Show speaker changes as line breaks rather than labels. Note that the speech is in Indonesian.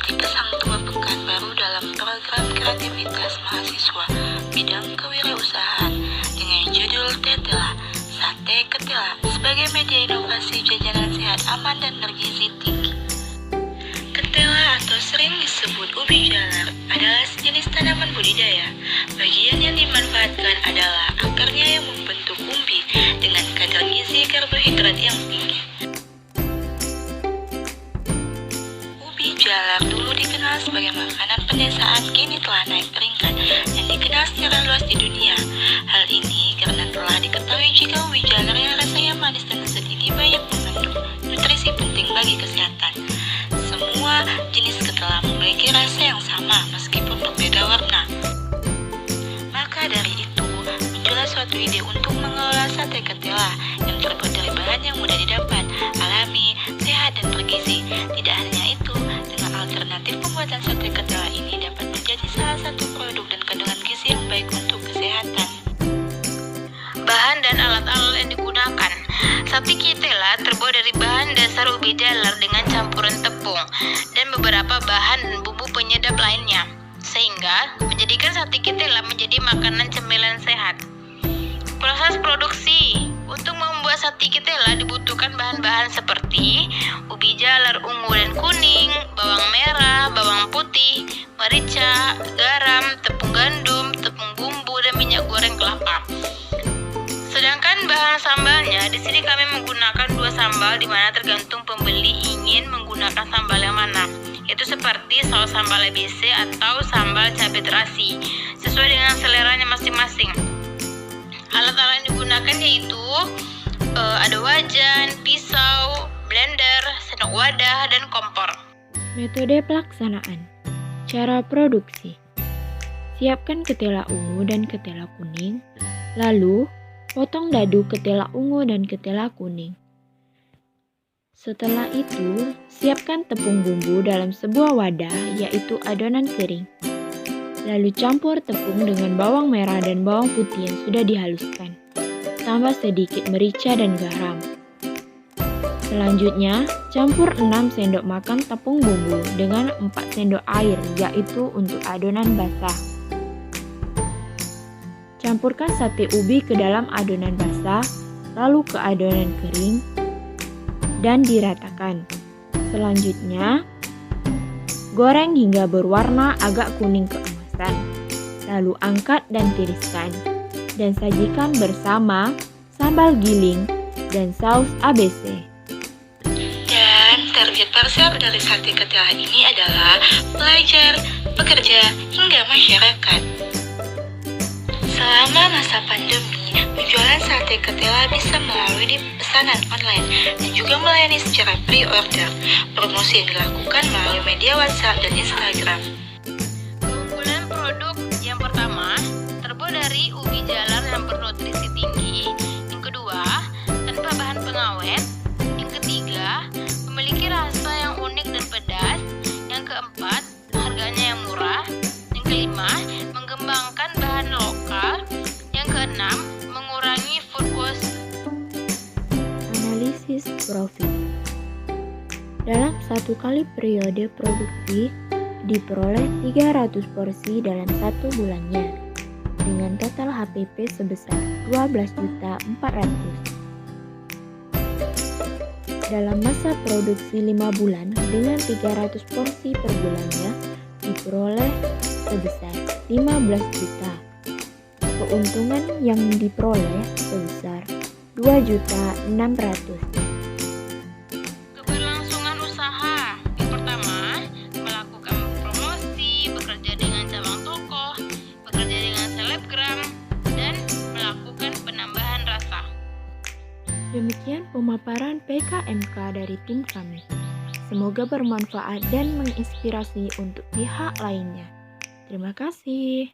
ketika sang tua Pekanbaru dalam program kreativitas mahasiswa bidang kewirausahaan dengan judul Tetela, Sate Ketela sebagai media inovasi jajanan sehat aman dan bergizi tinggi. Ketela atau sering disebut ubi jalar adalah sejenis tanaman budidaya. Bagian yang dimanfaatkan adalah akarnya yang membentuk umbi dengan kadar gizi karbohidrat yang tinggi. Ubi jalar dulu dikenal sebagai makanan pedesaan, kini telah naik peringkat dan dikenal secara luas di dunia. Hal ini karena telah diketahui jika ubi jalar yang rasanya manis dan lezat ini banyak mengandung nutrisi penting bagi kesehatan. Semua jenis ketela memiliki rasa yang sama meskipun berbeda warna. Maka dari itu, muncullah suatu ide untuk mengelola sate ketela yang terbuat dari bahan yang mudah didapat, alami, sehat, dan bergizi. Tidak hanya itu, dengan alternatif pembuatan sate ketela ini dapat menjadi salah satu produk dan kandungan gizi yang baik untuk kesehatan.
Bahan dan alat-alat yang digunakan. Sate ketela terbuat dari bahan dasar ubi jalar dengan campuran tepung dan beberapa bahan dan bumbu penyedap lainnya, sehingga menjadikan sate ketela menjadi makanan cemilan sehat. Proses produksi. Untuk membuat sate ketela dibutuhkan bahan-bahan seperti ubi jalar ungu dan kuning, bawang merah, bawang putih, merica, garam, tepung gandum, tepung bumbu, dan minyak goreng kelapa. Sedangkan bahan sambalnya, di sini kami menggunakan 2 sambal, di mana tergantung pembeli ingin menggunakan sambal yang mana, yaitu seperti saus sambal ABC atau sambal cabai terasi, sesuai dengan seleranya masing-masing. Alat-alat yang digunakan yaitu ada wajan, pisau, blender, sendok wadah, dan kompor.
Metode pelaksanaan. Cara produksi. Siapkan ketela ungu dan ketela kuning, lalu potong dadu ketela ungu dan ketela kuning. Setelah itu, siapkan tepung bumbu dalam sebuah wadah, yaitu adonan kering. Lalu campur tepung dengan bawang merah dan bawang putih yang sudah dihaluskan. Tambah sedikit merica dan garam. Selanjutnya, campur 6 sendok makan tepung bumbu dengan 4 sendok air, yaitu untuk adonan basah. Campurkan sate ubi ke dalam adonan basah, lalu ke adonan kering, dan diratakan. Selanjutnya, goreng hingga berwarna agak kuning keemasan. Lalu angkat dan tiriskan, dan sajikan bersama sambal giling dan saus ABC.
Dan target pasar dari sate ketela ini adalah pelajar, pekerja, hingga masyarakat. Selama masa pandemi, penjualan sate ketela bisa melalui pesanan online dan juga melayani secara pre-order. Promosi yang dilakukan melalui media WhatsApp dan Instagram.
Keunggulan produk yang pertama, terbuat dari ubi jalar yang bernutrisi tinggi. Yang kedua, tanpa bahan pengawet. Yang ketiga, memiliki rasa yang unik dan pedas. Yang keempat, harganya yang murah. Yang kelima, mengembangkan bahan lokal. Yang keenam, mengurangi food waste.
Analisis profit. Dalam satu kali periode produksi, diperoleh 300 porsi dalam 1 bulannya, dengan total HPP sebesar 12.400.000. Dalam masa produksi 5 bulan dengan 300 porsi per bulannya, diperoleh sebesar 15 juta. Keuntungan yang diperoleh sebesar 2.600.000.
Keberlangsungan usaha. Yang pertama, melakukan promosi, bekerja dengan cabang toko, bekerja dengan selebgram, dan melakukan penambahan rasa.
Demikian pemaparan PKMK dari tim kami. Semoga bermanfaat dan menginspirasi untuk pihak lainnya. Terima kasih.